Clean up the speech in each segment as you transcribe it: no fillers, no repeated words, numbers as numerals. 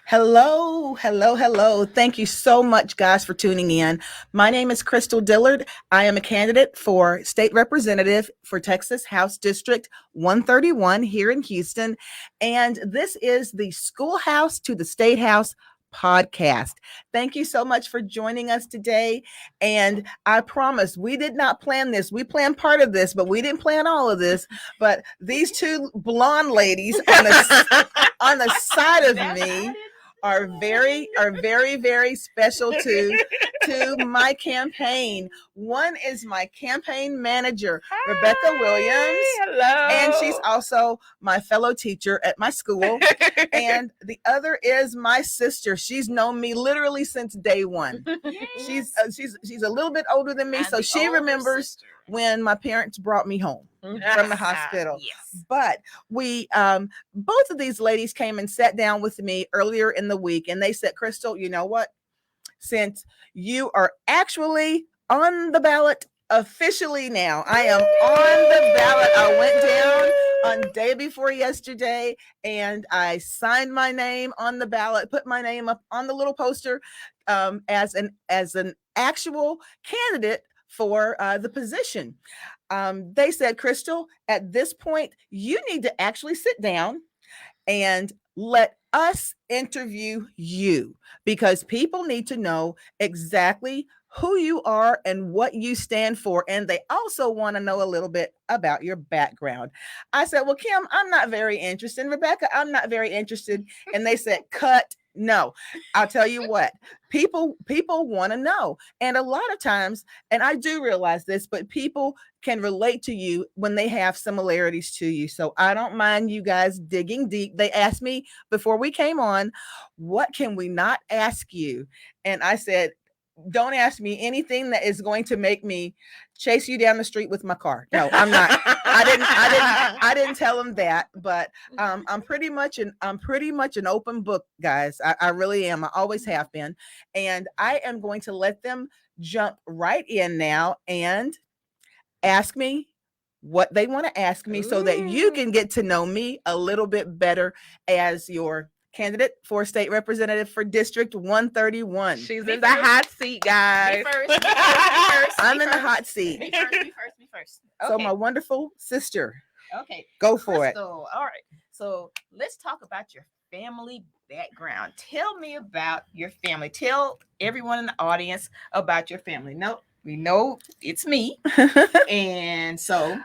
Hello, hello, hello. Thank you so much, guys, for tuning in. My name is Crystal Dillard. I am a candidate for state representative for Texas House District 131 here in Houston. And this is the Schoolhouse to the State House podcast. Thank you so much for joining us today. And I promise we did not plan this. We planned part of this, but we didn't plan all of this. But these two blonde ladies on the side of me are very special to my campaign. One is my campaign manager, Hi, Rebecca Williams, hello. and she's also my fellow teacher at my school. And the other is my sister. She's known me literally since day one. She's a little bit older than me, so she remembers when my parents brought me home from the hospital. Yes. But we both of these ladies came and sat down with me earlier in the week, and they said, Crystal, you know what? Since you are actually on the ballot officially now, I am on the ballot. I went down on day before yesterday and I signed my name on the ballot, put my name up on the little poster as an actual candidate for the position. They said, Crystal, at this point, you need to actually sit down and let us interview you because people need to know exactly who you are and what you stand for. And they also want to know a little bit about your background. I said, well, Kim, I'm not very interested. And Rebecca, I'm not very interested. And they said, cut. No, I'll tell you what, people want to know. And a lot of times, and I do realize this, but people can relate to you when they have similarities to you. So I don't mind you guys digging deep. They asked me before we came on, what can we not ask you? And I said, don't ask me anything that is going to make me chase you down the street with my car. No, I'm not. I didn't tell them that, but I'm pretty much an open book, guys. I really am. I always have been. And I am going to let them jump right in now and ask me what they want to ask me so that you can get to know me a little bit better as your candidate for state representative for District 131. She's in the hot seat, guys. Me first. I'm in the hot seat. Me first. So Okay. my wonderful sister, Okay. go for it. Crystal. All right. So let's talk about your family background. Tell me about your family. Tell everyone in the audience about your family. No, we know it's me. And so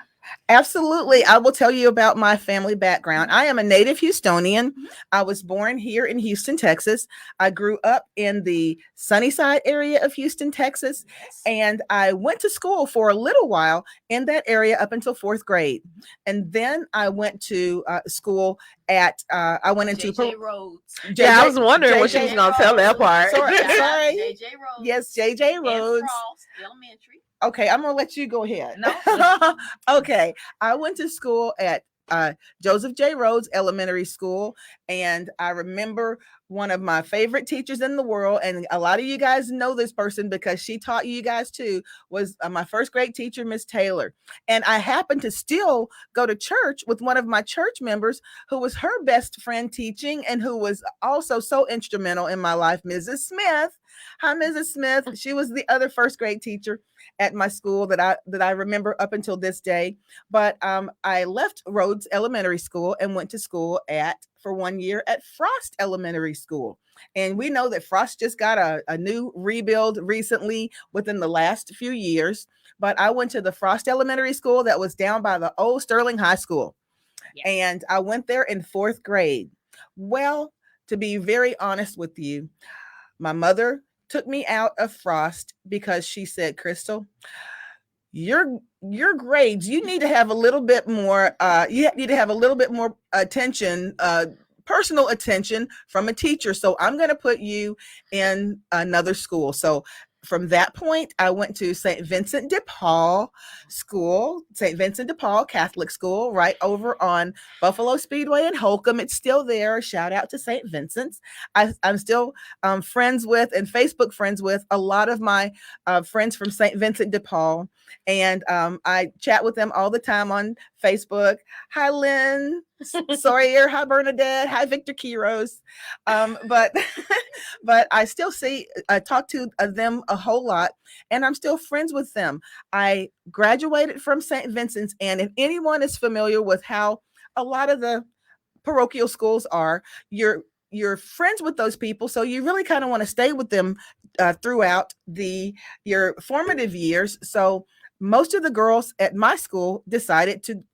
Absolutely. I will tell you about my family background. I am a native Houstonian. I was born here in Houston, Texas. I grew up in the Sunnyside area of Houston, Texas, yes. and I went to school for a little while in that area up until fourth grade. And then I went to school at, I went into JJ Rhodes. Yeah, I was wondering what she was going to tell that part. Sorry. JJ Rhodes. Yes, JJ Rhodes. And Frost Elementary. Okay, I'm gonna let you go ahead. No. Okay, I went to school at Joseph J. Rhodes Elementary School, and I remember one of my favorite teachers in the world, and a lot of you guys know this person because she taught you guys too, was my first grade teacher, Miss Taylor. And I happened to still go to church with one of my church members who was her best friend teaching and who was also so instrumental in my life, Mrs. Smith. Hi, Mrs. Smith. She was the other first grade teacher at my school that I remember up until this day. But I left Rhodes Elementary School and went to school for 1 year at Frost Elementary School. And we know that Frost just got a new rebuild recently within the last few years. But I went to the Frost Elementary School that was down by the old Sterling High School. Yeah. And I went there in fourth grade. Well, to be very honest with you, my mother took me out of Frost because she said, Crystal, your grades, you need to have a little bit more, you need to have a little bit more attention, personal attention from a teacher. So I'm going to put you in another school. So from that point, I went to St. Vincent de Paul School, St. Vincent de Paul Catholic School, right over on Buffalo Speedway in Holcomb. It's still there. Shout out to St. Vincent's. I'm still friends with and Facebook friends with a lot of my friends from St. Vincent de Paul. And I chat with them all the time on Facebook. Hi, Lynn Sawyer. Hi, Bernadette. Hi, Victor Kiros. But but I still talk to them a whole lot, and I'm still friends with them. I graduated from St. Vincent's, and if anyone is familiar with how a lot of the parochial schools are, you're friends with those people, so you really kind of want to stay with them throughout your formative years. So most of the girls at my school decided to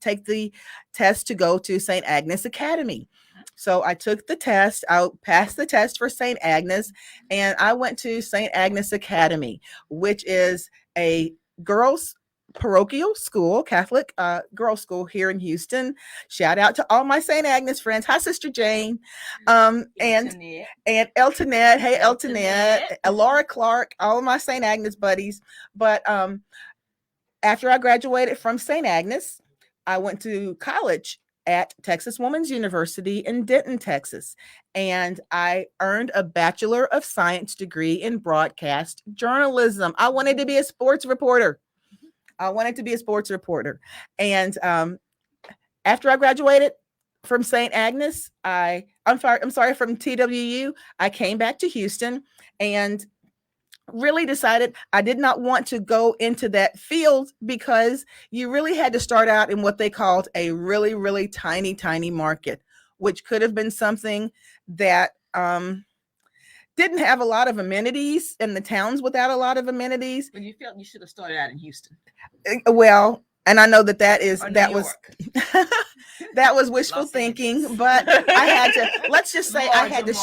take the test to go to St. Agnes Academy. So I took the test. I passed the test for St. Agnes, and I went to St. Agnes Academy, which is a girls' parochial school, Catholic girls' school here in Houston. Shout out to all my St. Agnes friends. Hi, Sister Jane, and Eltonette. Hey, Eltonette. Laura Clark. All of my St. Agnes buddies. But after I graduated from St. Agnes, I went to college at Texas Woman's University in Denton, Texas, and I earned a Bachelor of Science degree in broadcast journalism. I wanted to be a sports reporter. And after I graduated from St. Agnes, I'm sorry, from TWU, I came back to Houston and really decided I did not want to go into that field because you really had to start out in what they called a really, really tiny market, which could have been something that didn't have a lot of amenities, in the towns without a lot of amenities. When you felt you should have started out in Houston. Well, and I know that was wishful Los thinking, Angeles. but I had to, let's just say I had to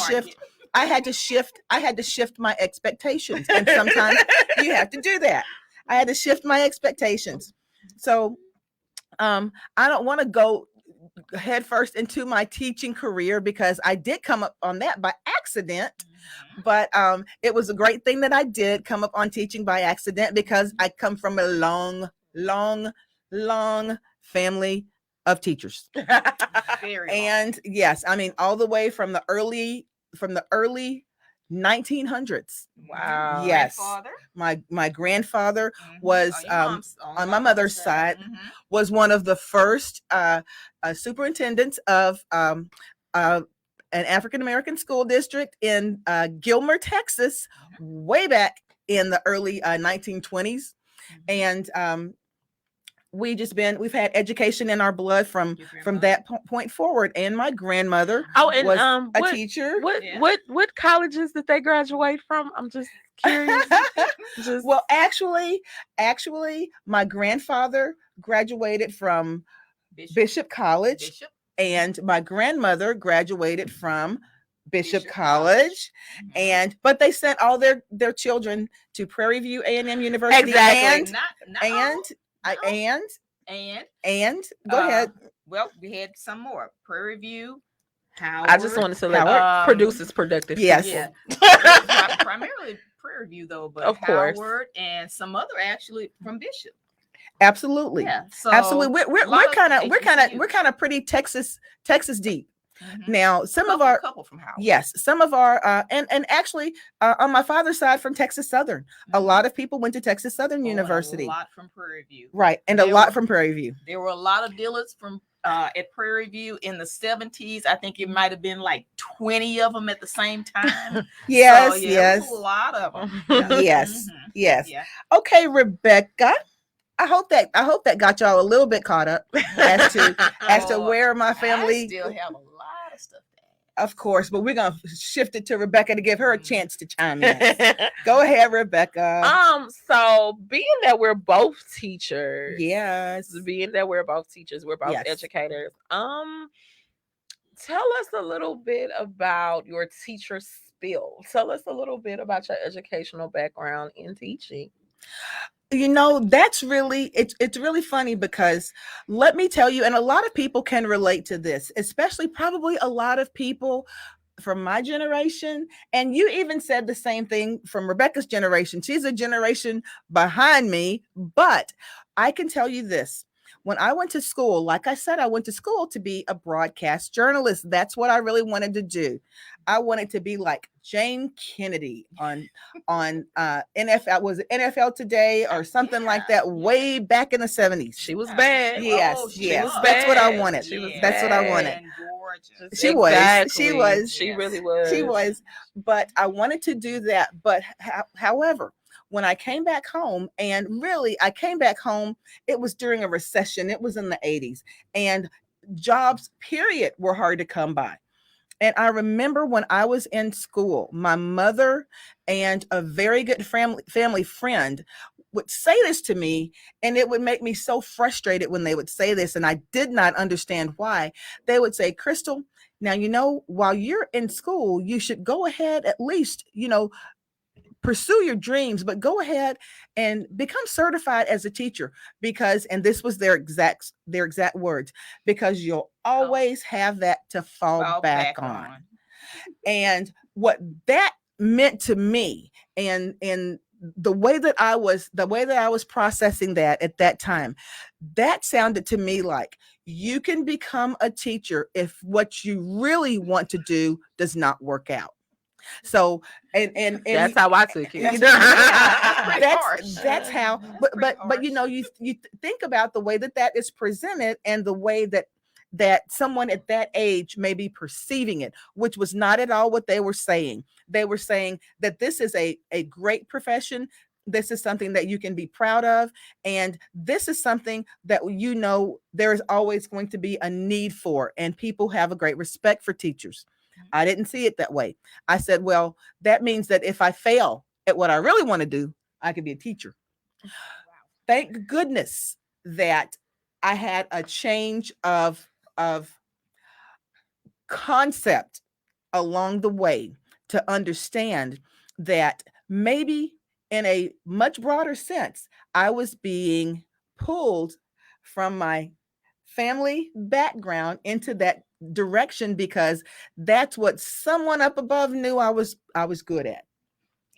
shift my expectations. And sometimes you have to do that. I had to shift my expectations. So I don't want to go head first into my teaching career because I did come up on that by accident. But it was a great thing that I did come up on teaching by accident because I come from a long family of teachers. And yes, I mean, all the way from the early 1900s. Wow. Yes. Grandfather? My grandfather was on my mother's side was one of the first superintendents of an African-American school district in Gilmer, Texas, way back in the early 1920s. And we've had education in our blood from that point forward. And my grandmother was a teacher. What colleges did they graduate from? I'm just curious. Well, actually, my grandfather graduated from Bishop College. And my grandmother graduated from Bishop College. But they sent all their children to Prairie View A&M University. Exactly. And go ahead. Well, we had some more. Prairie View, Howard. I just want to select produces productive. Yes. Yeah. Primarily Prairie View though, but of course. Howard and some other actually from Bishop. Absolutely. Yeah. So absolutely. We're kind of pretty Texas deep. Now, some of our couple from Howard. Yes, some of our and actually on my father's side from Texas Southern, a lot of people went to Texas Southern University. A lot from Prairie View. Right, and a lot from Prairie View. There were a lot of dealers from at Prairie View in the 70s. I think it might have been like 20 of them at the same time. Yes, so, yes. A lot of them. Yes. Yeah. Okay, Rebecca. I hope that got y'all a little bit caught up as to where my family. I still have a lot of stuff. Of course, but we're gonna shift it to Rebecca to give her a chance to chime in. Go ahead, Rebecca. So being that we're both teachers, we're both educators. Tell us a little bit about your teacher spill. Tell us a little bit about your educational background in teaching. You know, that's really it's really funny because let me tell you, and a lot of people can relate to this, especially probably a lot of people from my generation. And you even said the same thing from Rebecca's generation. She's a generation behind me, but I can tell you this. when I went to school, like I said, I went to school to be a broadcast journalist. That's what I really wanted to do. I wanted to be like Jane Kennedy on NFL, was it NFL Today or something like Yeah, that, way back in the 70s. She was Yeah, bad. Yes, oh, she yes, was that's what I bad. wanted. She was That's what I bad. wanted. And gorgeous. She Exactly. was, She Yes. really was. she was, but I wanted to do that. But however, when I came back home, and really I came back home, it was during a recession. It was in the 80s, and jobs, period, were hard to come by. And I remember when I was in school, my mother and a very good family friend would say this to me, and it would make me so frustrated when they would say this, and I did not understand why. They would say, Crystal, now, while you're in school, you should go ahead, at least, pursue your dreams, but go ahead and become certified as a teacher, because, and this was their exact words, because you'll always have that to fall back on. And what that meant to me, and the way that I was processing that at that time, that sounded to me like you can become a teacher if what you really want to do does not work out. So, and That's how I took it. that's how. But you think about the way that is presented, and the way that someone at that age may be perceiving it, which was not at all what they were saying. They were saying that this is a great profession. This is something that you can be proud of. And this is something that there is always going to be a need for. And people have a great respect for teachers. I didn't see it that way. I said, well, that means that if I fail at what I really want to do, I could be a teacher. Thank goodness that I had a change of concept along the way, to understand that maybe in a much broader sense, I was being pulled from my family background into that direction, because that's what someone up above knew I was good at.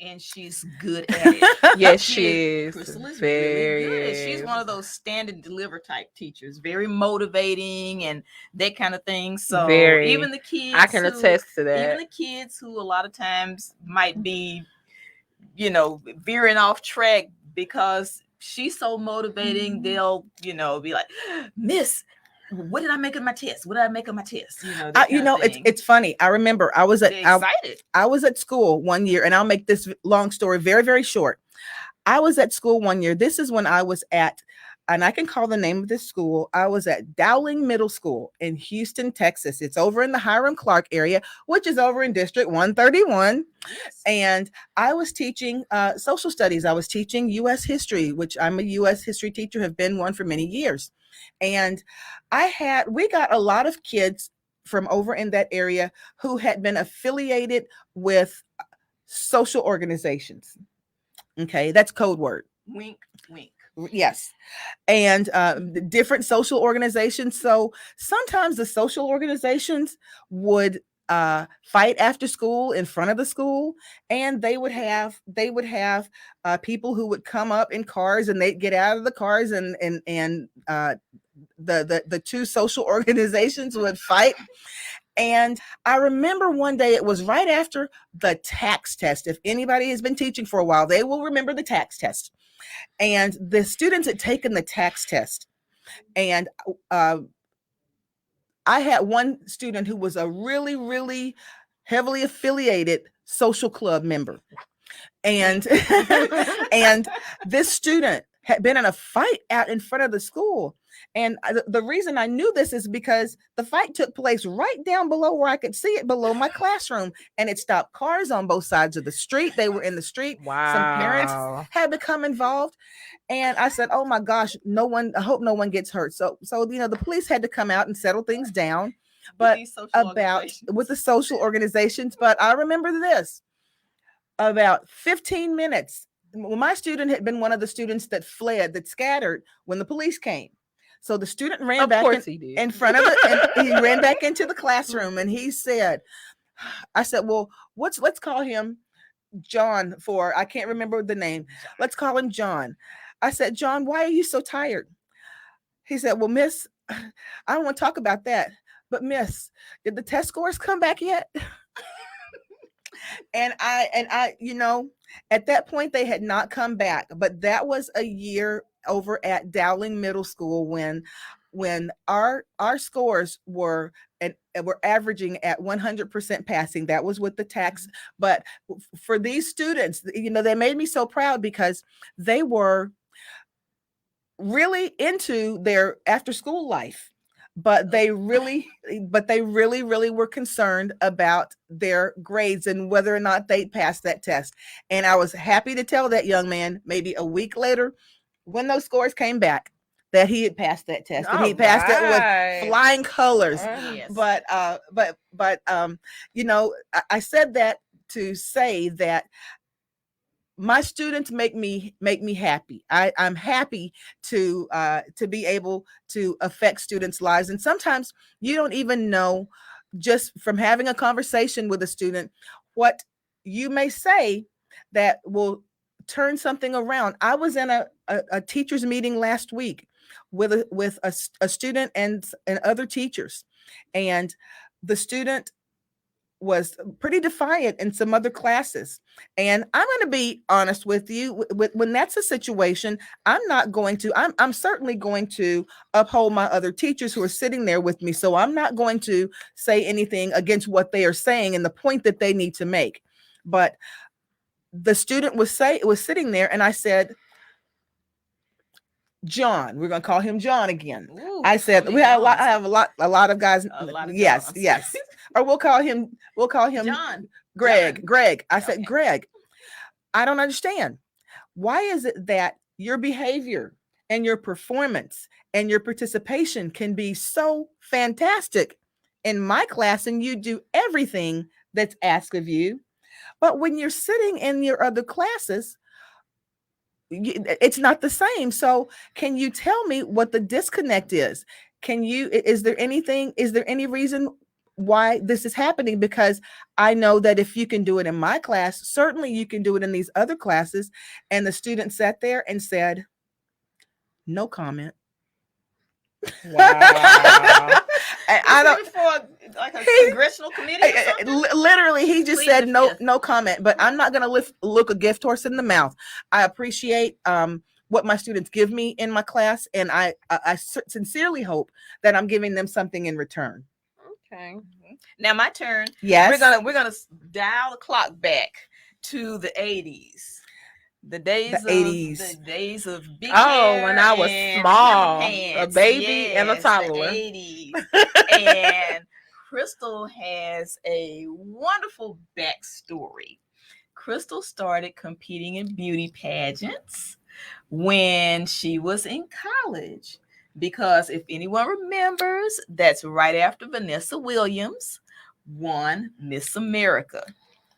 And she's good at it. Yes, She she is. Crystal is Very really good. She's is. one of those stand and deliver type teachers, very motivating and that kind of thing. So Very. even the kids, I can attest to that. even the kids who a lot of times might be, veering off track because she's so motivating, they'll, be like, Miss, what did I make of my test? What did I make of my test? It's funny. I remember I was They're excited. I was at school one year, and I'll make this long story very, very short. I was at school one year. This is when I was at, and I can call the name of this school. I was at Dowling Middle School in Houston, Texas. It's over in the Hiram Clark area, which is over in District 131. Yes. And I was teaching social studies. I was teaching U.S. history, which I'm a U.S. history teacher, have been one for many years. And we got a lot of kids from over in that area who had been affiliated with social organizations. Okay, that's code word. Wink, wink. Yes. And the different social organizations. So sometimes the social organizations would fight after school in front of the school, and they would have people who would come up in cars, and they'd get out of the cars, and the two social organizations would fight. And I remember one day, it was right after the tax test. If anybody has been teaching for a while, they will remember the tax test. And the students had taken the tax test. And I had one student who was a really, really heavily affiliated social club member. And and this student had been in a fight out in front of the school. And the reason I knew this is because the fight took place right down below where I could see it, below my classroom. And it stopped cars on both sides of the street. They were in the street. Wow. Some parents had become involved. And I said, oh my gosh, I hope no one gets hurt. So the police had to come out and settle things down. But with the social organizations. But I remember this. About 15 minutes. Well, my student had been one of the students that scattered when the police came. So the student ran back in front of it, and he ran back into the classroom, and he said, I said, well, let's call him John, I can't remember the name. Let's call him John. I said, John, why are you so tired? He said, well, Miss, I don't want to talk about that. But Miss, did the test scores come back yet? And I, at that point they had not come back. But that was a year over at Dowling Middle School when our scores were averaging at 100% passing. That was with the tax. But for these students, they made me so proud because they were really into their after school life, but they really really were concerned about their grades and whether or not they passed that test. And I was happy to tell that young man maybe a week later, when those scores came back, that he had passed that test, and he passed it with flying colors. Yes. But I said that to say that my students make me happy. I'm happy to be able to affect students' lives. And sometimes you don't even know, just from having a conversation with a student, what you may say that will turn something around. I was in a teachers meeting last week with a student and other teachers, and the student was pretty defiant in some other classes. And I'm going to be honest with you, when that's a situation, I'm certainly going to uphold my other teachers who are sitting there with me. So I'm not going to say anything against what they are saying and the point that they need to make. But the student was sitting there, and I said, John, we're going to call him John again. Ooh, I said, I have a lot of guys. A lot of yes, Johns. yes. Or we'll call him John. Greg. John. Greg. I said, Okay. Greg, I don't understand. Why is it that your behavior and your performance and your participation can be so fantastic in my class, and you do everything that's asked of you, but when you're sitting in your other classes, it's not the same? So can you tell me what the disconnect is? Is there any reason why this is happening? Because I know that if you can do it in my class, certainly you can do it in these other classes. And the student sat there and said, no comment. Wow. I don't. For like a congressional committee or something? Literally, he just Plead said the no, fifth. no comment. But I'm not going to look a gift horse in the mouth. I appreciate what my students give me in my class, and I sincerely hope that I'm giving them something in return. Okay. Now my turn. Yes, We're gonna dial the clock back to the 80s. The days of big hair when I was and small, pamper a pants. baby and a Yes, toddler. The 80s. And Crystal has a wonderful backstory. Crystal started competing in beauty pageants when she was in college. Because if anyone remembers, that's right after Vanessa Williams won Miss America.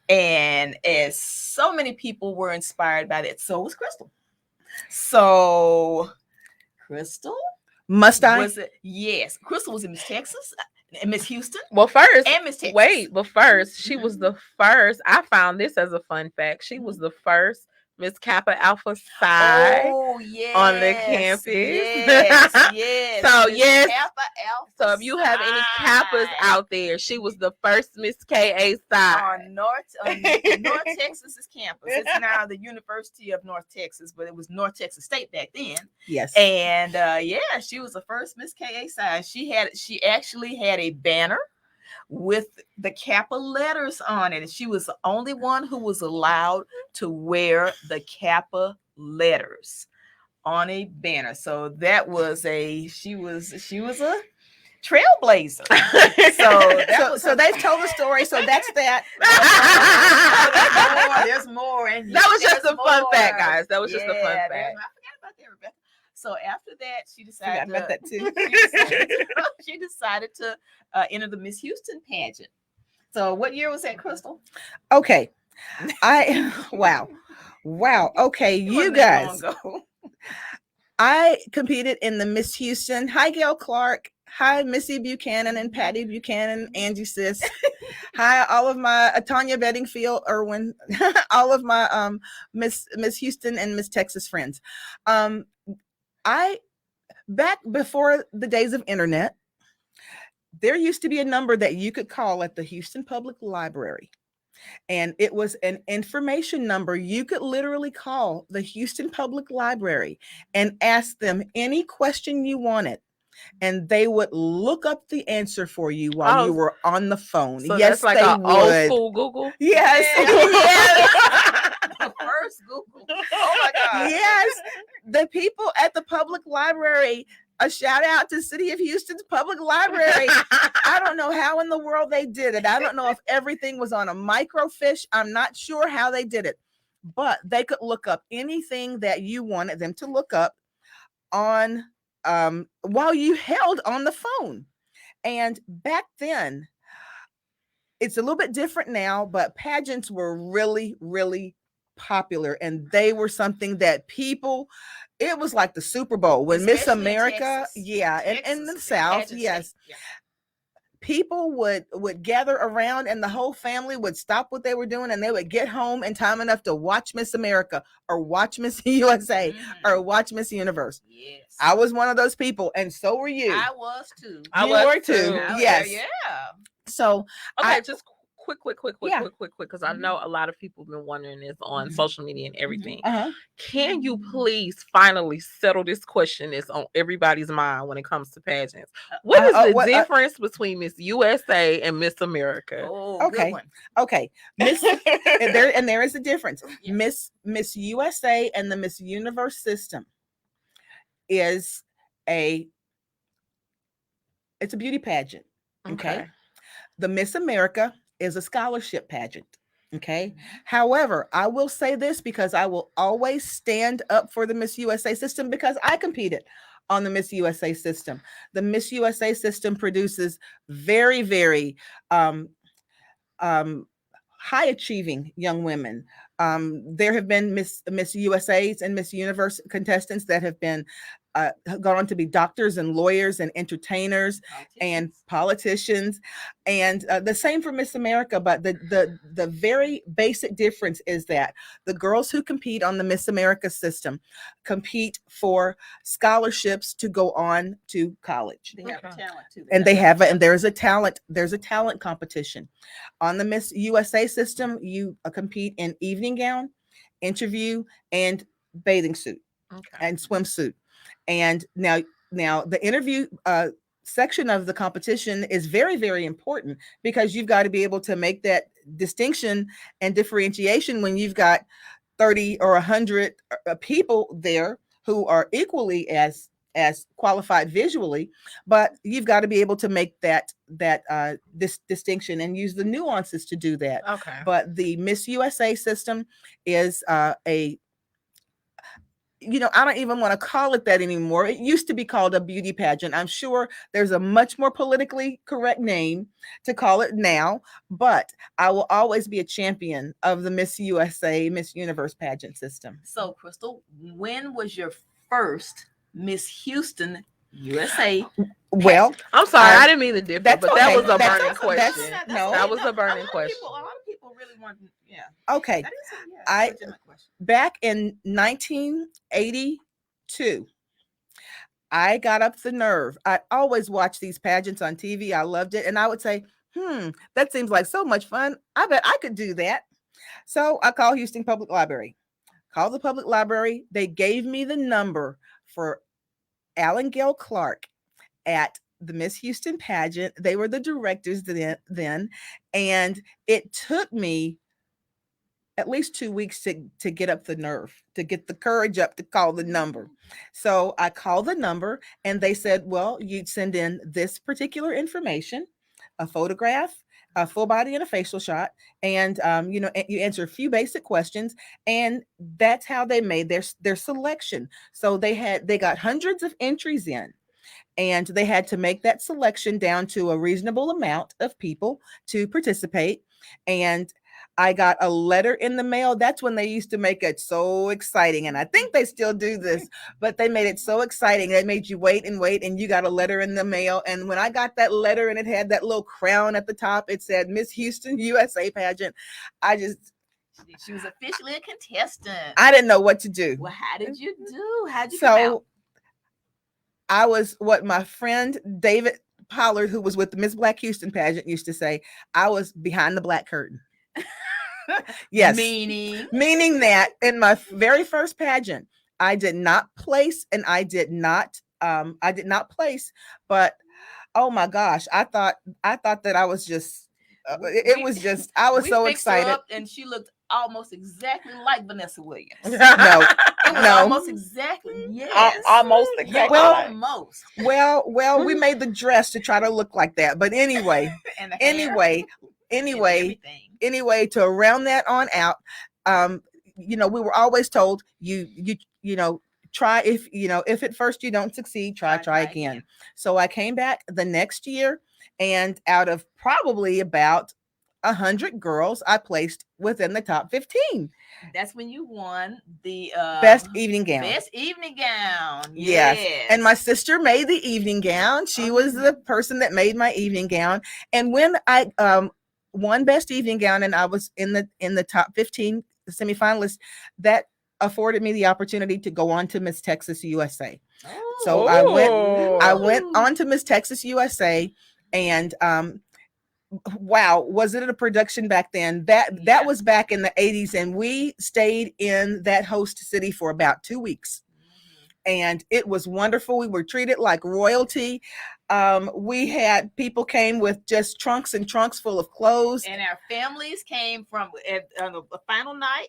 And as so many people were inspired by that, so was Crystal. So Crystal must I? was it? Yes, Crystal was in Miss Texas and Miss Houston. Well, first, and Miss Texas. Wait, but first, she was the first. I found this as a fun fact. She was the first Miss Kappa Alpha Psi. Oh yes, on the campus. Yes. So Miss yes. Kappa Alpha So if you have any Kappas Psi. out there, she was the first Miss KA Psi. on North Texas's campus. It's now the University of North Texas, but it was North Texas State back then. Yes. And she was the first Miss KA Psi. She actually had a banner with the Kappa letters on it, and she was the only one who was allowed to wear the Kappa letters on a banner. So that was she was a trailblazer. So they've told the story. So that's that. There's more. And that was just a fun fact, guys. That was just a fun fact. I forgot about that, Rebecca. So after that, she decided about that too. She decided to enter the Miss Houston pageant. So what year was that, Crystal? Okay. Wow. Okay, you guys. I competed in the Miss Houston. Hi, Gail Clark. Hi, Missy Buchanan and Patty Buchanan, Angie Sis. Hi, all of my Tanya Bedingfield, Irwin, all of my Miss Houston and Miss Texas friends. I Back before the days of internet, there used to be a number that you could call at the Houston Public Library. And it was an information number. You could literally call the Houston Public Library and ask them any question you wanted, and they would look up the answer for you while you Oh, were on the phone. so Yes, that's like they an old would. school Google. Yes. Yeah. The first Google. Oh my God. Yes. The people at the public library, a shout out to City of Houston's public library. I don't know how in the world they did it. I don't know if everything was on a microfiche. I'm not sure how they did it, but they could look up anything that you wanted them to look up on while you held on the phone. And back then, it's a little bit different now, but pageants were really, really popular, and they were something that people, it was like the Super Bowl when Miss Especially in America, Texas. yeah, and in the Texas, South, pageant yes. state. Yeah. People would gather around, and the whole family would stop what they were doing, and they would get home in time enough to watch Miss America or watch Miss USA or watch Miss Universe. Yes. I was one of those people, and so were you. I was too. I You was were too. too. Yes. Yeah. So Okay, I- just quick, Yeah. because I know a lot of people have been wondering this on social media and everything. uh-huh. Can you please finally settle this question that's on everybody's mind when it comes to pageants? What is the difference between Miss USA and Miss America? Oh, Okay. good one. Okay, Miss there is a difference. Yes. Miss USA and the Miss Universe system is it's a beauty pageant. Okay. The Miss America is a scholarship pageant. Okay. However, I will say this because I will always stand up for the Miss USA system because I competed on the Miss USA system. The Miss USA system produces very, very high achieving young women. There have been Miss USA's and Miss Universe contestants that have been gone on to be doctors and lawyers and entertainers and politicians, and the same for Miss America. But the very basic difference is that the girls who compete on the Miss America system compete for scholarships to go on to college. They have talent too. And they have it, and there's a talent competition. On the Miss USA system, you compete in evening gown, interview, and bathing suit and swimsuit. And now the interview section of the competition is very, very important because you've got to be able to make that distinction and differentiation when you've got 30 or 100 people there who are equally as qualified visually, but you've got to be able to make this distinction and use the nuances to do that. Okay. But the Miss USA system is I don't even want to call it that anymore. It used to be called a beauty pageant. I'm sure there's a much more politically correct name to call it now, but I will always be a champion of the Miss USA, Miss Universe pageant system. So, Crystal, when was your first Miss Houston USA? Well, I'm sorry, I didn't mean to differ, but that okay. was a That's burning okay. question. That was a burning A question. lot of people really want, yeah. Okay. That is I- a legitimate question. Back in 1982, I got up the nerve. I always watched these pageants on TV. I loved it. And I would say, that seems like so much fun. I bet I could do that. So I called Houston Public Library. Called the public library. They gave me the number for Alan Gale Clark at the Miss Houston pageant. They were the directors then. And it took me at least 2 weeks to get up the nerve, to get the courage up to call the number. So I called the number and they said, well, you'd send in this particular information, a photograph, a full body and a facial shot. And, you answer a few basic questions, and that's how they made their selection. So they got hundreds of entries in, and they had to make that selection down to a reasonable amount of people to participate. And I got a letter in the mail. That's when they used to make it so exciting. And I think they still do this, but they made it so exciting. They made you wait, and you got a letter in the mail. And when I got that letter and it had that little crown at the top, it said Miss Houston USA pageant. She was officially a contestant. I didn't know what to do. Well, how did you do? How'd you come out? I was what my friend David Pollard, who was with the Miss Black Houston pageant, used to say, I was behind the black curtain. Yes. Meaning that in my very first pageant, I did not place and I did not place, but oh my gosh, I thought that I was just it was just I was so excited. Her up and she looked almost exactly like Vanessa Williams. No. It was almost exactly. Yes. Almost exactly. Well, we made the dress to try to look like that. But anyway, anyway, to round that on out, we were always told you try, if at first you don't succeed, try again. So I came back the next year, and out of probably about 100 girls, I placed within the top 15. That's when you won the best evening gown. Yes. And my sister made the evening gown. She was the person that made my evening gown. And when I won best evening gown and I was in the top 15 semifinalists, that afforded me the opportunity to go on to Miss Texas USA. So I went on to Miss Texas USA, and wow, was it a production back then? That was back in the 80s, and we stayed in that host city for about 2 weeks. And it was wonderful. We were treated like royalty. We had people came with just trunks and trunks full of clothes. And our families came from the final night.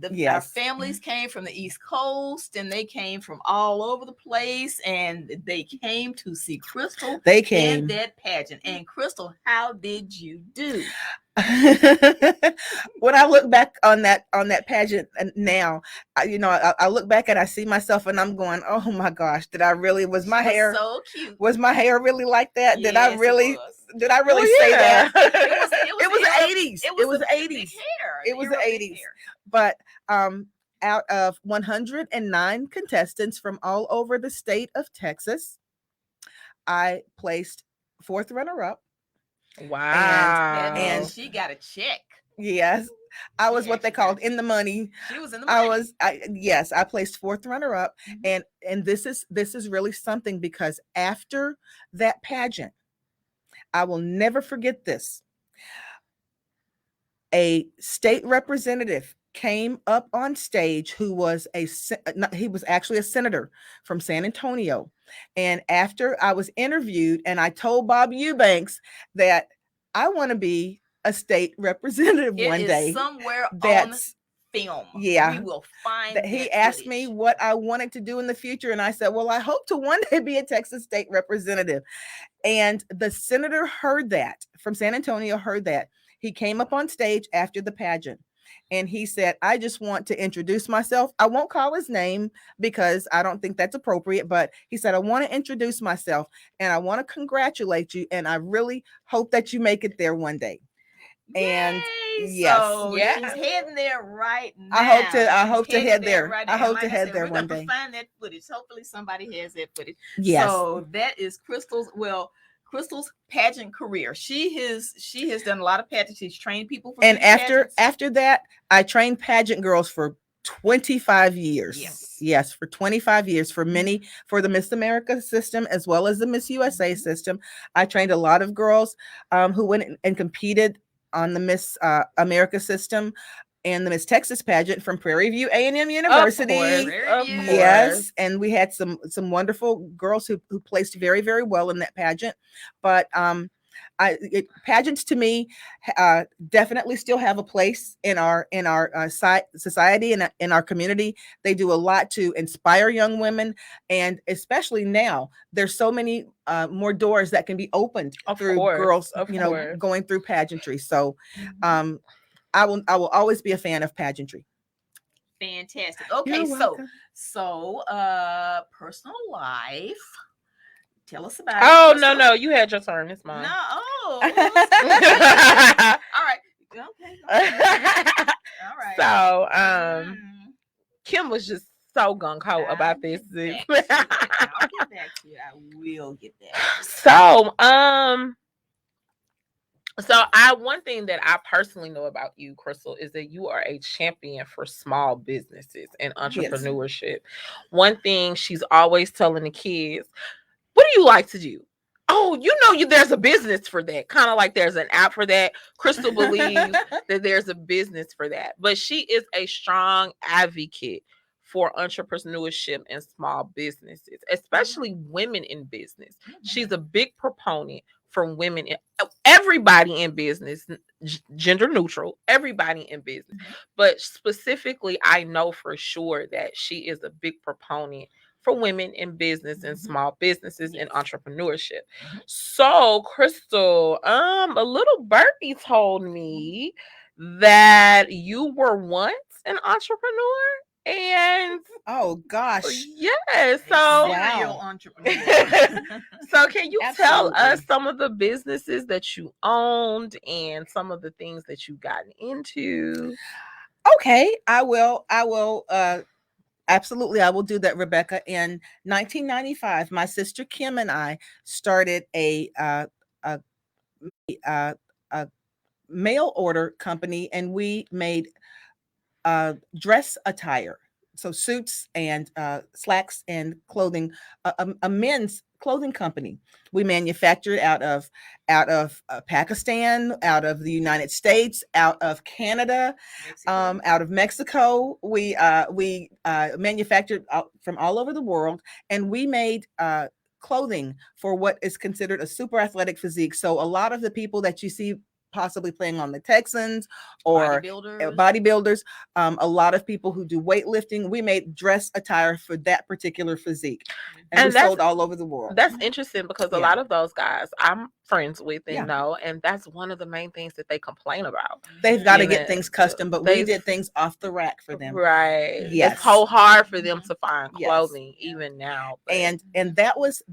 Our families came from the East Coast, and they came from all over the place, and they came to see Crystal. They came in that pageant. And Crystal, how did you do? When I look back on that pageant now, I look back and I see myself and I'm going, oh my gosh, was my hair so cute? Was my hair really like that? Yes, did I really say that? It was the 80s. It was the 80s. It was the 80s. But out of 109 contestants from all over the state of Texas, I placed 4th runner-up. Wow. And she got a check. Yes. I was what they called in the money. She was in the money. I placed 4th runner-up. And this is really something, because after that pageant, I will never forget this. A state representative came up on stage who was he was actually a senator from San Antonio. And after I was interviewed, and I told Bob Eubanks that I want to be a state representative one day. Somewhere on film. Yeah. We will find that. He asked me what I wanted to do in the future. And I said, well, I hope to one day be a Texas state representative. And the senator heard that, from San Antonio, heard that. He came up on stage after the pageant, and he said, I just want to introduce myself. I won't call his name because I don't think that's appropriate, but he said, I want to introduce myself, and I want to congratulate you, and I really hope that you make it there one day. Yay! And yes, so she's heading there right now. I hope to head there. Right I hope to head there one day. Find that footage. Hopefully somebody has that footage. Yes. So that is Crystal's pageant career. She has done a lot of pageants. She's trained people for, and after that, I trained pageant girls for 25 years. Yes, for 25 years, for the Miss America system as well as the Miss USA system. I trained a lot of girls who went and competed on the Miss America system and the Miss Texas pageant from Prairie View A&M University. Of yes, and we had some wonderful girls who placed very, very well in that pageant. But pageants to me definitely still have a place in our society and in our community. They do a lot to inspire young women, and especially now there's so many more doors that can be opened through girls, going through pageantry. So I will always be a fan of pageantry. Fantastic. Okay, so personal life. Tell us about it. Oh, no, you had your turn. It's mine. No. All right. Okay. All right. So, Kim was just so gung-ho about this. I'll get back to you. I will get back to you. So, one thing that I personally know about you, Crystal, is that you are a champion for small businesses and entrepreneurship. Yes. One thing she's always telling the kids, what do you like to do? Oh, there's a business for that. Kind of like there's an app for that. Crystal believes that there's a business for that. But she is a strong advocate for entrepreneurship and small businesses, especially women in business. She's a big proponent for women, everybody in business, gender neutral, everybody in business. But specifically, I know for sure that she is a big proponent for women in business and small businesses and entrepreneurship. So, Crystal, a little birdie told me that you were once an entrepreneur. And oh gosh, yeah, so Serial entrepreneur. so can you tell us Absolutely. some of the businesses that you owned and some of the things that you gotten into? Okay, I will absolutely, I will do that, Rebecca. In 1995, my sister Kim and I started a, a, a mail order company, and we made dress attire, so suits and slacks and clothing, a men's clothing company. We manufactured out of Pakistan, out of the United States, out of Canada, out of Mexico. We manufactured from all over the world, and we made clothing for what is considered a super athletic physique. So a lot of the people that you see possibly playing on the Texans or bodybuilders, a lot of people who do weightlifting, we made dress attire for that particular physique, and we sold all over the world. That's interesting because a lot of those guys I'm friends with and Yeah. know, and that's one of the main things that they complain about. They've got to get things custom, but we did things off the rack for them. Right. Yes. It's so hard for them to find clothing even now. But. And that was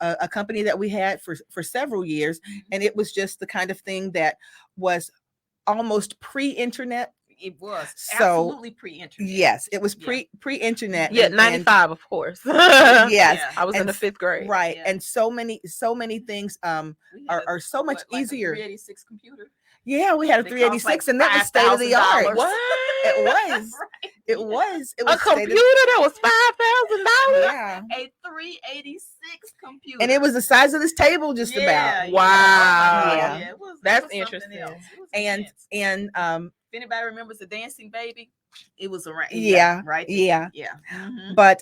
a company that we had for several years, and it was just the kind of thing that was almost pre-internet. It was So, absolutely pre-internet. Yes, it was pre-internet. Yeah, 95, of course. Yes, I was in the 5th grade. Right, and so many things are so much easier. 386 computer. Yeah, we had a 386, and that was state of the art. What? It was. It was. It was a computer that was $5,000. Yeah, a 386 computer, and it was the size of this table, just about. Wow. Yeah. That's interesting. And if anybody remembers the Dancing Baby, it was around. Right. Yeah. But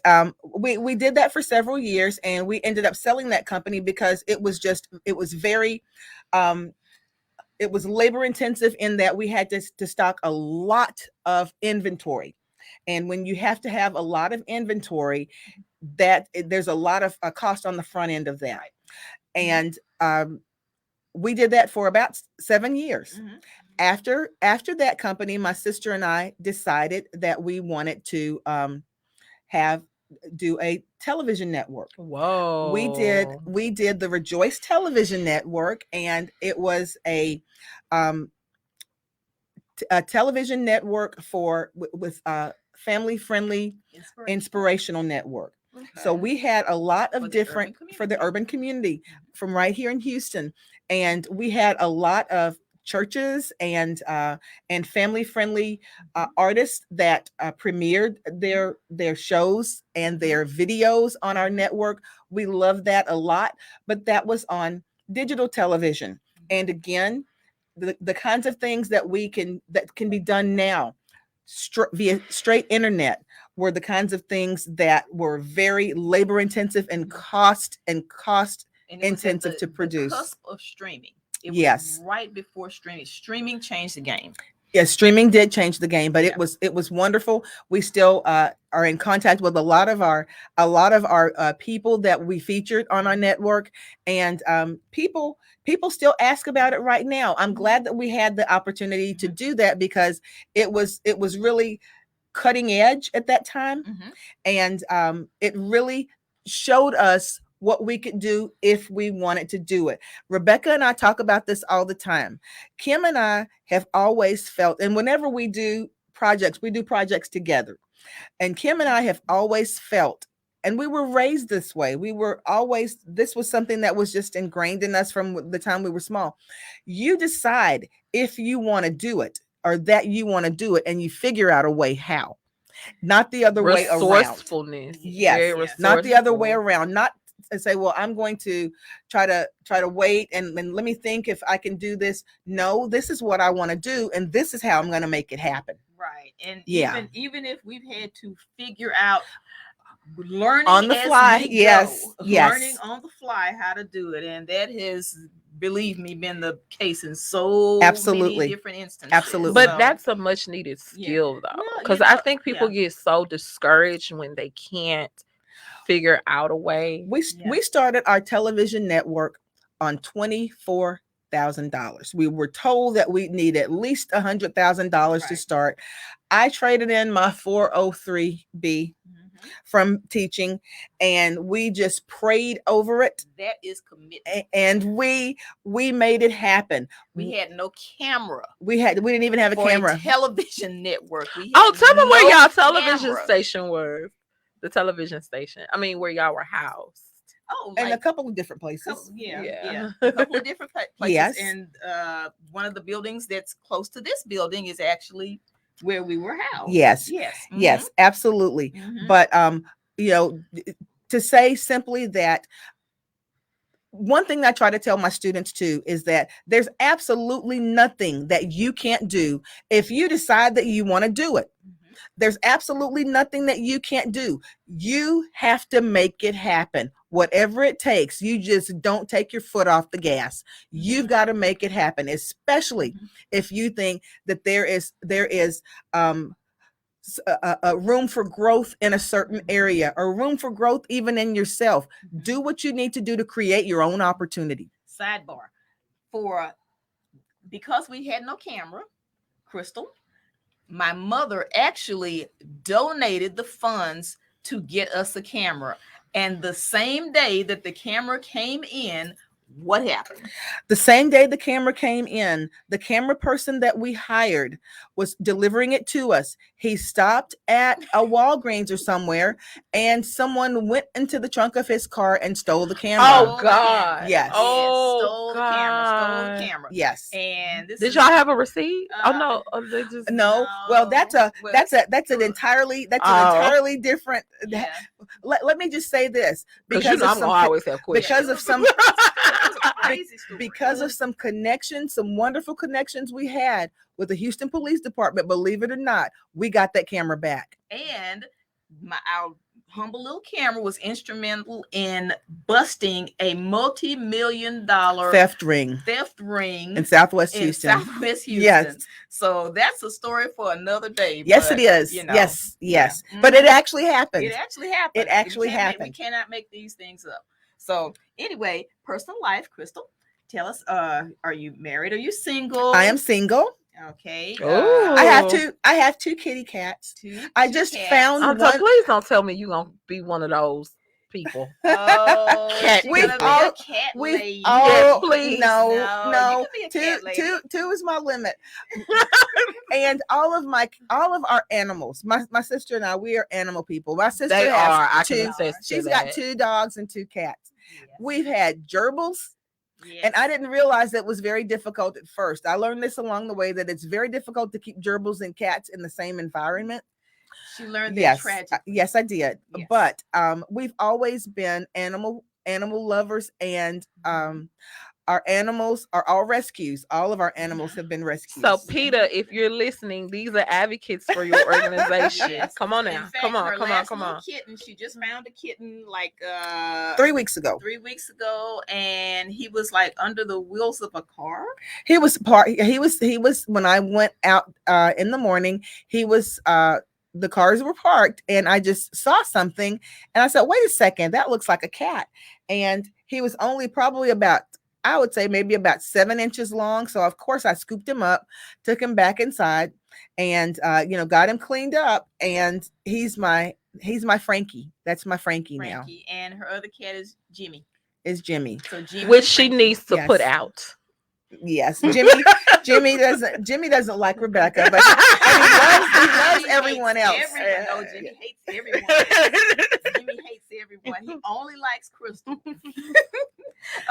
we did that for several years, and we ended up selling that company because it was very it was labor intensive in that we had to stock a lot of inventory. And when you have to have a lot of inventory, that there's a lot of cost on the front end of that. And we did that for about 7 years. After that company, my sister and I decided that we wanted to do a television network. Whoa. We did the Rejoice Television Network, and it was a television network with family friendly inspirational network. Okay. So we had a lot of different for the urban community from right here in Houston, and we had a lot of churches and family friendly artists that premiered their shows and their videos on our network. We loved that a lot, but that was on digital television. And again, the kinds of things that can be done now via straight internet were the kinds of things that were very labor intensive and cost intensive to produce. The cusp of streaming. It was right before streaming. Streaming changed the game. Yes, streaming did change the game, but it was wonderful. We still are in contact with a lot of our people that we featured on our network, and people still ask about it right now. I'm glad that we had the opportunity to do that because it was really cutting edge at that time, and it really showed us what we could do if we wanted to do it. Rebecca and I talk about this all the time. Kim and I have always felt, and whenever we do projects together. And Kim and I have always felt, and we were raised this way. This was something that was just ingrained in us from the time we were small. You decide if you want to do it or that you want to do it, and you figure out a way how. Not the other way around. Resourcefulness. Yes. Not the other way around. Not say, well, I'm going to try to wait and let me think if I can do this. No, this is what I want to do, and this is how I'm going to make it happen. Right. And Yeah. even if we've had to figure out learning On the as fly, we yes, go, yes. learning on the fly how to do it, and that has, believe me, been the case in so Absolutely. many different instances. Absolutely. But So, that's a much needed skill though, Well, you because I know, think people get so discouraged when they can't figure out a way. We started our television network on $24,000. We were told that we need at least $100,000 to Right. start. I traded in my 403B from teaching, and we just prayed over it, that is commitment. and we made it happen. We had no camera We didn't even have a for camera. a television network. We had Oh, tell me where no y'all television camera. station was. The television station. I mean, where y'all were housed. Oh, In like, a couple of different places. yeah, a couple of different places. Yes. And one of the buildings that's close to this building is actually where we were housed. Yes. Yes. Yes, absolutely. But you know, to say simply that, one thing I try to tell my students too is that there's absolutely nothing that you can't do if you decide that you want to do it. There's absolutely nothing that you can't do. You have to make it happen. Whatever it takes, you just don't take your foot off the gas. You've got to make it happen, especially if you think that there is a room for growth in a certain area, or room for growth even in yourself. Do what you need to do to create your own opportunity. Sidebar, because we had no camera, Crystal, my mother actually donated the funds to get us a camera. And the same day that the camera came in, what happened? The same day the camera came in, the camera person that we hired was delivering it to us. He stopped at a Walgreens or somewhere, and someone went into the trunk of his car and stole the camera. Oh God! Yes. Oh stole God! the camera. Yes. And did y'all have a receipt? Oh no! Oh, they just no. Well, that's an entirely different. Yeah. Let me just say this, because you know I'm gonna always have questions. Because of some connections, some wonderful connections we had with the Houston Police Department. Believe it or not, we got that camera back. And our humble little camera was instrumental in busting a multi-million-dollar theft ring in Southwest Houston. Yes. So that's a story for another day. Yes, it is. You know, yes. Yeah. But it actually happened. It actually happened. We cannot make these things up. So anyway, personal life, Crystal, tell us, are you married? Are you single? I am single. Okay. I have two kitty cats. I just found one. Please don't tell me you're gonna be one of those people. Oh, please. No. Two is my limit. And all of our animals. My sister and I, we are animal people. My sister has two. She's got 2 dogs and 2 cats. Yes. We've had gerbils. Yes. And I didn't realize that was very difficult at first. I learned this along the way, that it's very difficult to keep gerbils and cats in the same environment. She learned that tragically. Yes, I did. Yes. But we've always been animal lovers, and our animals are all rescues. All of our animals have been rescued. So, Peter, if you're listening, these are advocates for your organization. Yes. Come on now. Come on. Kitten, she just found a kitten like 3 weeks ago. 3 weeks ago, and he was like under the wheels of a car. He was when I went out in the morning, he was the cars were parked, and I just saw something, and I said, wait a second, that looks like a cat. And he was only probably about, I would say maybe about 7 inches long. So of course I scooped him up, took him back inside, and got him cleaned up. And he's my Frankie. That's my Frankie now. And her other cat is Jimmy. So Jimmy, which she needs to put out. Yes, Jimmy doesn't like Rebecca, but he loves everyone else. No, Jimmy hates everyone. Jimmy hates everyone. He only likes Crystal.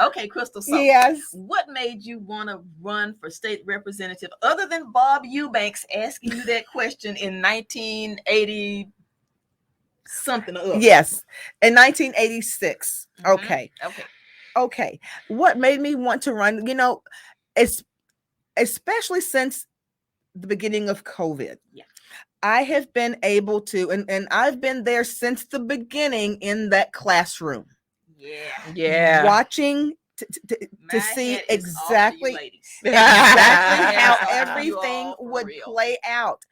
Okay, Crystal. So yes, what made you want to run for state representative, other than Bob Eubanks asking you that question in 1980? something or other. Yes, in 1986. Mhm. Okay. Okay. Okay. What made me want to run, it's especially since the beginning of COVID. Yeah. I have been able to, and I've been there since the beginning in that classroom, Yeah. Yeah. watching My to see hat is off to you ladies. exactly My how hat is off to you everything all for would real. play out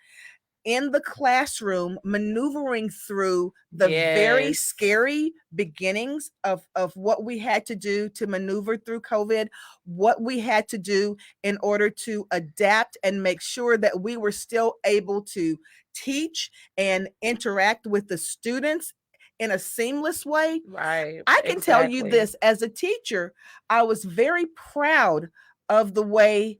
in the classroom, maneuvering through the very Yes. scary beginnings of what we had to do to maneuver through COVID, what we had to do in order to adapt and make sure that we were still able to teach and interact with the students in a seamless way. Right. I can tell you Exactly. this, as a teacher, I was very proud of the way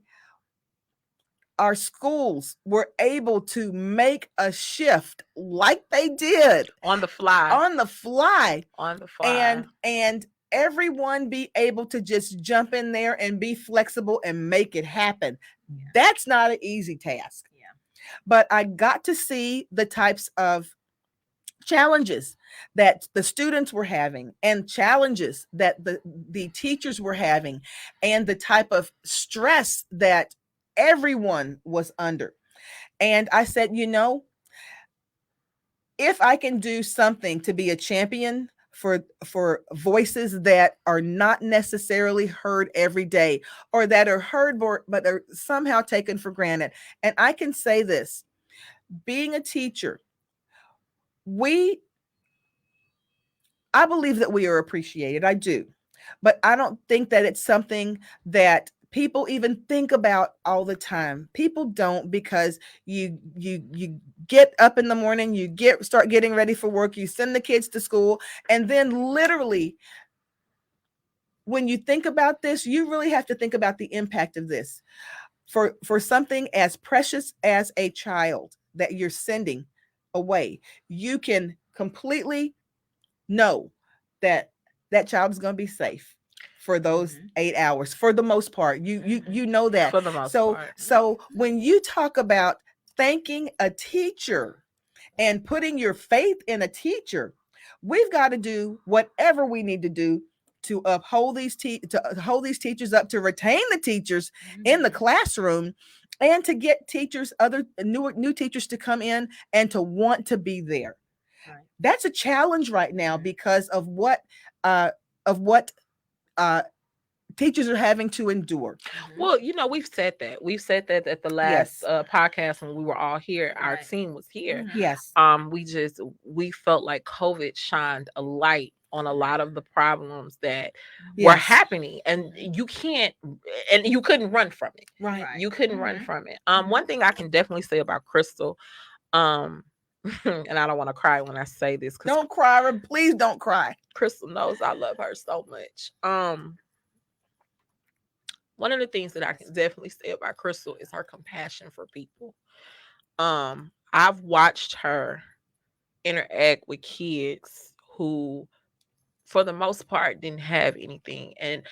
our schools were able to make a shift like they did On the fly. on the fly, On the fly. and everyone be able to just jump in there and be flexible and make it happen. Yeah. That's not an easy task. Yeah. But I got to see the types of challenges that the students were having, and challenges that the teachers were having, and the type of stress that everyone was under. And I said, if I can do something to be a champion for voices that are not necessarily heard every day, or that are heard but are somehow taken for granted. And I can say this, being a teacher, we I believe that we are appreciated. I do. But I don't think that it's something that people even think about all the time. People don't, because you get up in the morning, you start getting ready for work, you send the kids to school, and then literally, when you think about this, you really have to think about the impact of this for something as precious as a child that you're sending away. You can completely know that that child is going to be safe for those Mhm. 8 hours, for the most part. You know that. For the most So part. when you talk about thanking a teacher and putting your faith in a teacher, we've got to do whatever we need to do to uphold to hold these teachers up, to retain the teachers in the Mhm. classroom, and to get teachers, other new teachers, to come in and to want to be there. Right. That's a challenge right now, Mhm. because uh of what uh teachers are having to endure. Mhm. Well, we've said that. We've said that at the last Yes. podcast when we were all here. Our Right. team was here. Mhm. Yes. We felt like COVID shined a light on a lot of the problems that were Yes. happening, and Mhm. you couldn't run from it. Right. Right. You couldn't run Mhm. from it. Mhm. One thing I can definitely say about Crystal, um, and I don't want to cry when I say this because Don't cry. Please don't cry. Crystal knows I love her so much. One of the things that I can definitely say about Crystal is her compassion for people. I've watched her interact with kids who, for the most part, didn't have anything, and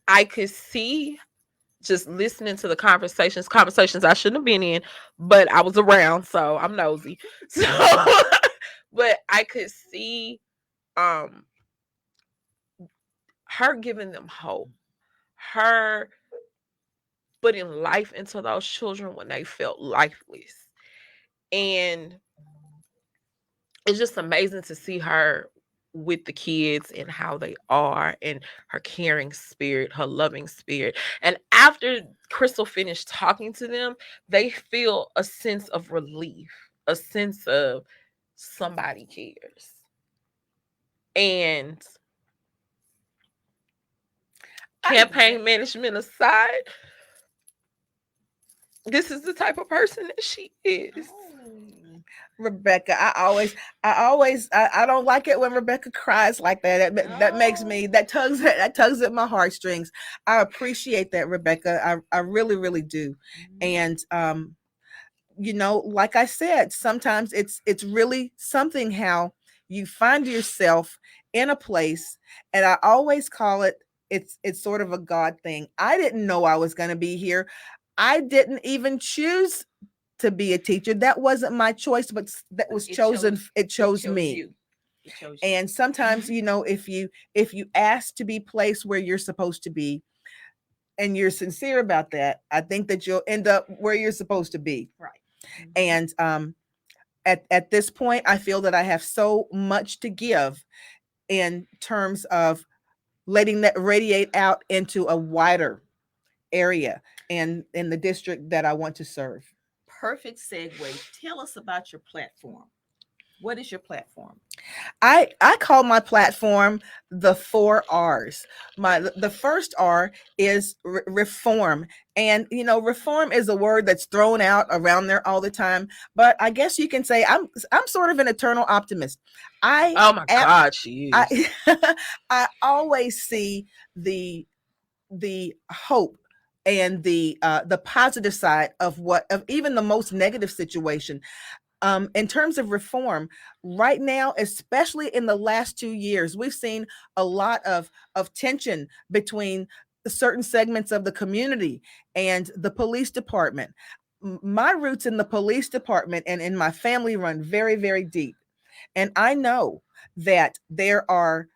I could see, just listening to the conversations I shouldn't have been in, but I was around, so I'm nosy. So, but I could see um her giving them hope, her putting life into those children when they felt lifeless. And it's just amazing to see her with the kids and how they are, and her caring spirit, her loving spirit. And after Crystal finished talking to them, they feel a sense of relief, a sense of somebody cares. And campaign management aside, this is the type of person that she is. Oh, Rebecca, I don't like it when Rebecca cries like that. That makes me, that tugs at my heartstrings. I appreciate that, Rebecca. I really, really do. And like I said, sometimes it's really something how you find yourself in a place, and I always call it, it's sort of a God thing. I didn't know I was going to be here. I didn't even choose to be a teacher. That wasn't my choice, but that was chosen. It chose me. you. It chose you. And sometimes, Mhm. if you ask to be placed where you're supposed to be, and you're sincere about that, I think that you'll end up where you're supposed to be. Right. Mhm. And at this point, I feel that I have so much to give in terms of letting that radiate out into a wider area and in the district that I want to serve. Perfect segue. Tell us about your platform. What is your platform? I call my platform the 4 R's. The first R is reform. And reform is a word that's thrown out around there all the time, but I guess you can say I'm sort of an eternal optimist. I Oh my am God, she is. I I always see the hope and the positive side of even the most negative situation. In terms of reform, right now, especially in the last 2 years, we've seen a lot of tension between certain segments of the community and the police department. My roots in the police department and in my family run very, very deep. And I know that there are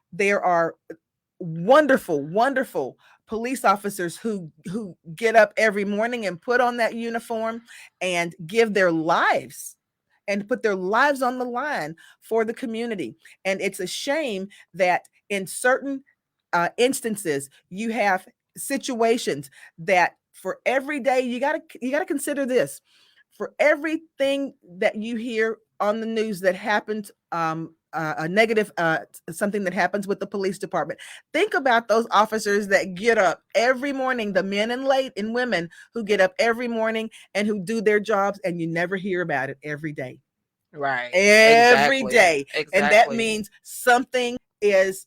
wonderful, wonderful police officers who get up every morning and put on that uniform and give their lives and put their lives on the line for the community. And it's a shame that in certain instances you have situations that for every day you got to consider this. For everything that you hear on the news that happens, a negative something that happens with the police department, think about those officers that get up every morning, the men and late and women who get up every morning and who do their jobs, and you never hear about it every day. Right. Every Exactly. day. And that Exactly. means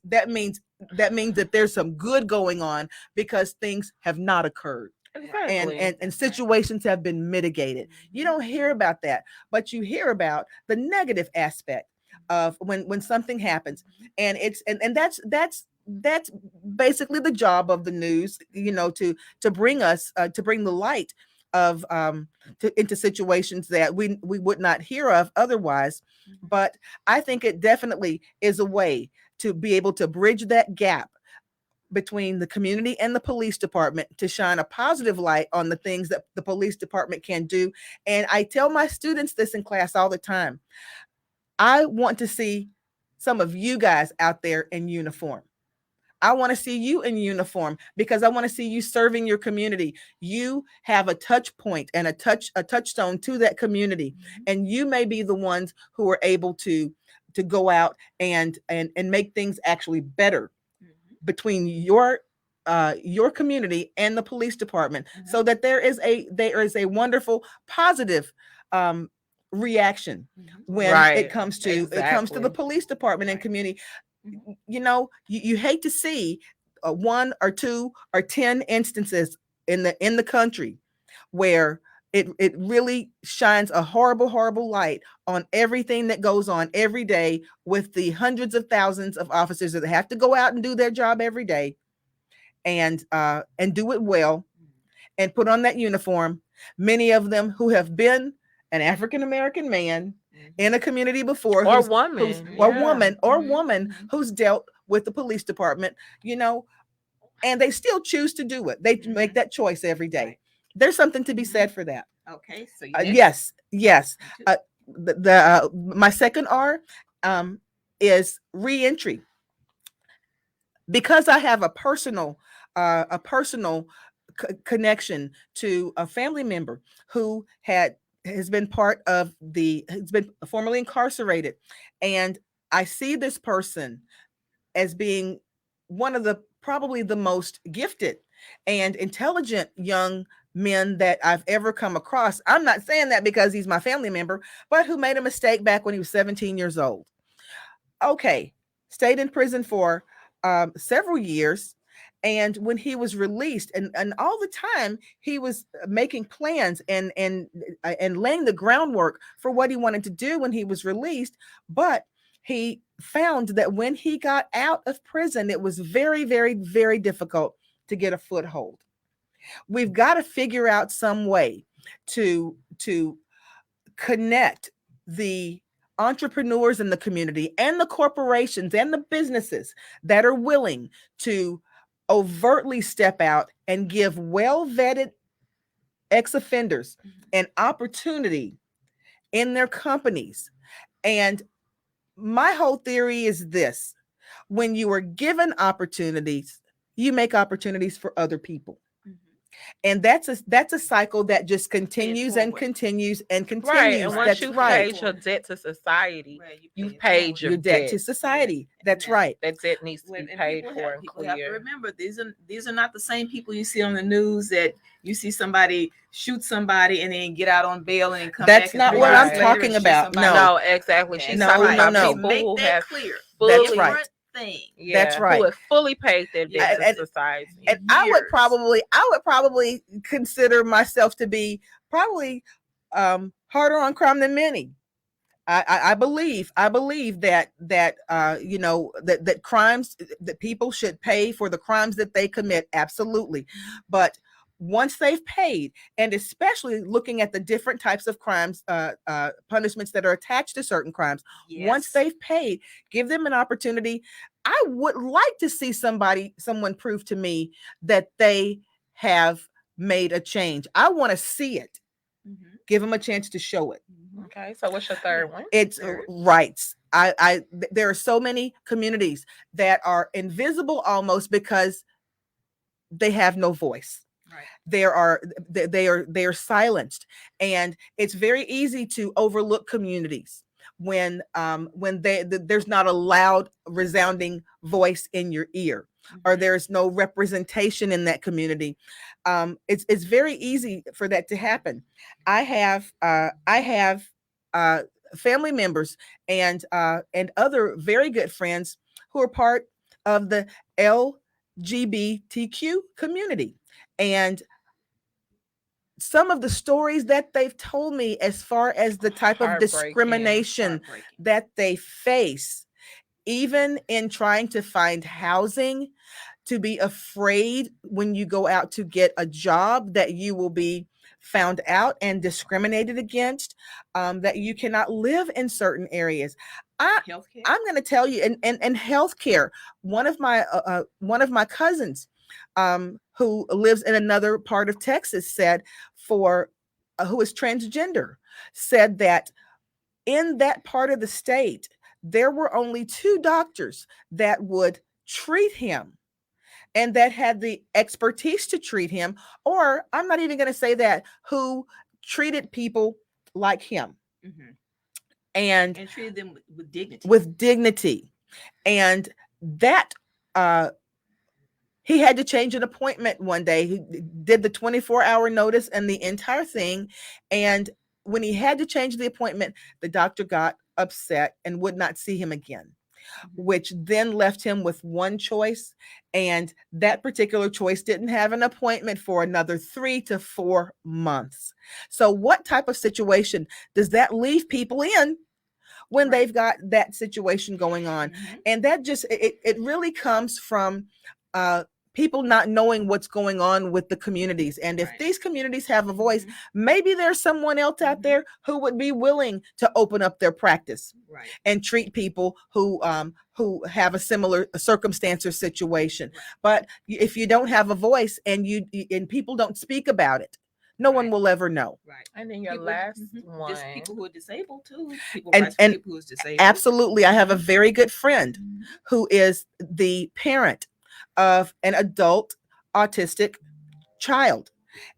that means that there's some good going on because things have not occurred and Exactly. and situations have been mitigated. You don't hear about that, but you hear about the negative aspect of when something happens. And that's basically the job of the news, to bring us to bring the light of into situations that we would not hear of otherwise. But I think it definitely is a way to be able to bridge that gap between the community and the police department, to shine a positive light on the things that the police department can do. And I tell my students this in class all the time. I want to see some of you guys out there in uniform. I want to see you in uniform because I want to see you serving your community. You have a touch point and a touchstone to that community, and you may be the ones who are able to go out and make things actually better between your community and the police department, so that there is a wonderful positive um reaction when it Right. comes to the Exactly. police department and community. You hate to see one or two or 10 instances in the country where it really shines a horrible, horrible light on everything that goes on every day with the hundreds of thousands of officers that have to go out and do their job every day and do it well and put on that uniform. Many of them who have been an African American man in a community before, Or who's woman. or Yeah. woman who's dealt with the police department, and they still choose to do it. They make that choice every day. There's something to be said for that. Okay, so Yes, yes. My second R is reentry, because I have a personal connection to a family member who has been has been formerly incarcerated, and I see this person as being one of the probably the most gifted and intelligent young men that I've ever come across. I'm not saying that because he's my family member, but who made a mistake back when he was 17 years old. Okay, stayed in prison for several years. And when he was released, and all the time he was making plans and laying the groundwork for what he wanted to do when he was released. But he found that when he got out of prison, it was very, very, very difficult to get a foothold. We've got to figure out some way to connect the entrepreneurs in the community and the corporations and the businesses that are willing to overtly step out and give well vetted ex offenders an opportunity in their companies. And my whole theory is this: when you are given opportunities, you make opportunities for other people. And that's a cycle that just continues and continues and continues. Right. And once That's you've right. paid your debt to society, Right, you you've pay it paid forward. your Your debt debt. to society. That's Yeah. right. That debt needs to Well, be and paid people for have, and people have to clear. remember these are not the same people you see on the news, that you see somebody shoot somebody and then get out on bail and come That's back not and what I'm Right. talking about. No. No, exactly. Yeah. She's No, talking no, about no. people Make who that have clear. That's fully, right. Thing. yeah, That's right. who have fully paid their debt Yeah. to society. And I would Years. probably consider myself to be probably harder on crime than many. I believe that that crimes, that people should pay for the crimes that they commit, absolutely. But once they've paid, and especially looking at the different types of crimes, punishments that are attached to certain crimes, once Yes. they've paid, give them an opportunity. I would like to see someone prove to me that they have made a change. I want to see it. Give them a chance to show it. Okay, so what's your third one? It's rights. There are so many communities that are invisible almost because they have no voice. Right. They are silenced, and it's very easy to overlook communities when there's not a loud, resounding voice in your ear, or there's no representation in that community. It's very easy for that to happen. I have family members and other very good friends who are part of the LGBTQ community. And some of the stories that they've told me, as far as the type of discrimination that they face, even in trying to find housing, to be afraid when you go out to get a job that you will be found out and discriminated against, that you cannot live in certain areas. I'm going to tell you, and healthcare. One of my cousins, who lives in another part of Texas, said who is transgender, said that in that part of the state, there were only two doctors that would treat him and that had the expertise to treat him, or I'm not even going to say that, who treated people like him. And treated them with dignity. With dignity. And that he had to change an appointment one day. He did the 24-hour notice and the entire thing. And when he had to change the appointment, the doctor got upset and would not see him again, which then left him with one choice. And that particular choice didn't have an appointment for another 3 to 4 months. So what type of situation does that leave people in when they've got that situation going on? And that just, it really comes from people not knowing what's going on with the communities. And if these communities have a voice, maybe there's someone else out there who would be willing to open up their practice and treat people who have a similar circumstance or situation. But if you don't have a voice and people don't speak about it, no one will ever know. And then your last one. Just people who are disabled too. People and people who are disabled. Absolutely. I have a very good friend who is the parent of an adult autistic child.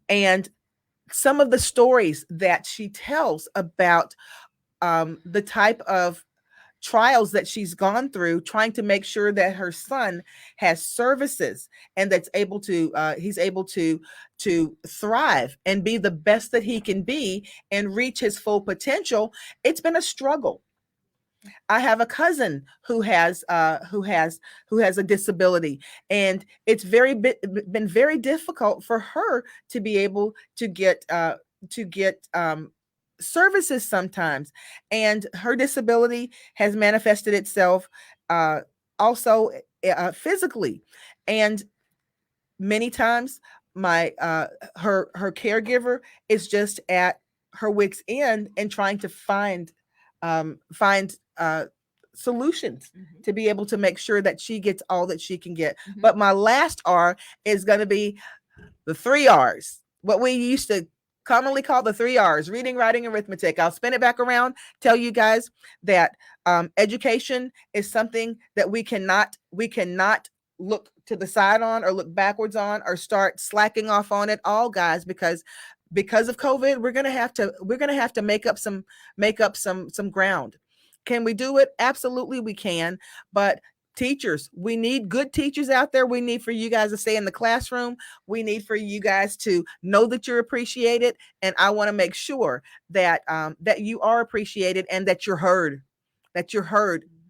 And some of the stories that she tells about the type of trials that she's gone through trying to make sure that her son has services and that's able to he's able to thrive and be the best that he can be and reach his full potential. It's been a struggle. I have a cousin who has a disability, and it's been very difficult for her to be able to get services sometimes. And her disability has manifested itself also physically. And many times her caregiver is just at her wits end and trying to find solutions Mhm. to be able to make sure that she gets all that she can get. Mhm. But my last R is going to be the 3 R's, what we used to commonly call the 3 R's: reading, writing, arithmetic. I'll spin it back around, tell you guys that education is something that we cannot look to the side on or look backwards on or start slacking off on it all, guys, because of COVID, we're gonna have to make up some ground. Can we do it? Absolutely we can. But teachers, we need good teachers out there. We need for you guys to stay in the classroom. We need for you guys to know that you're appreciated, and I want to make sure that you are appreciated and that you're heard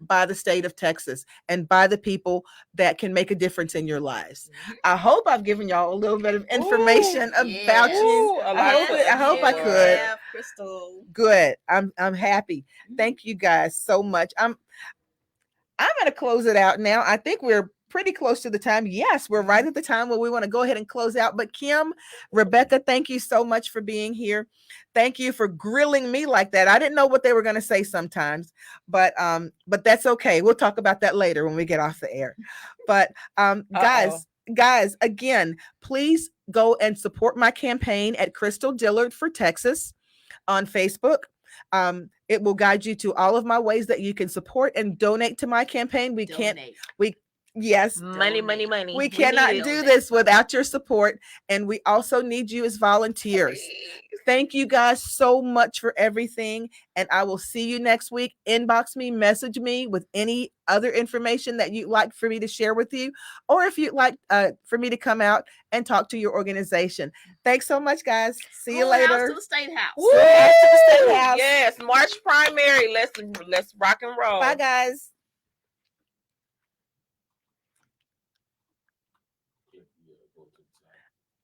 by the state of Texas and by the people that can make a difference in your lives. Mhm. I hope I've given y'all a little bit of information about Yes. you. Ooh, a I lot hope to it, I hope I Yes, absorb. you could. have, Crystal. Good. I'm happy. Thank you guys so much. I'm going to close it out now. I think we're pretty close to the time. Yes, we're right at the time where we want to go ahead and close out. But Kim, Rebecca, thank you so much for being here. Thank you for grilling me like that. I didn't know what they were going to say sometimes, but that's okay. We'll talk about that later when we get off the air. But guys, again, please go and support my campaign at Crystal Dillard for Texas on Facebook. It will guide you to all of my ways that you can support and donate to my campaign. Donate. Yes, Money, money, Donate. money. we need cannot it. do this without your support. And we also need you as volunteers. Please. Thank you guys so much for everything. And I will see you next week. Inbox me, message me with any other information that you'd like for me to share with you, or if you'd like for me to come out and talk to your organization. Thanks so much, guys. See you Full house later. to the State House. Woo! Full house to the State House. Yes, March primary. Let's rock and roll. Bye, guys.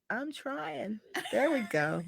I'm trying. There we go.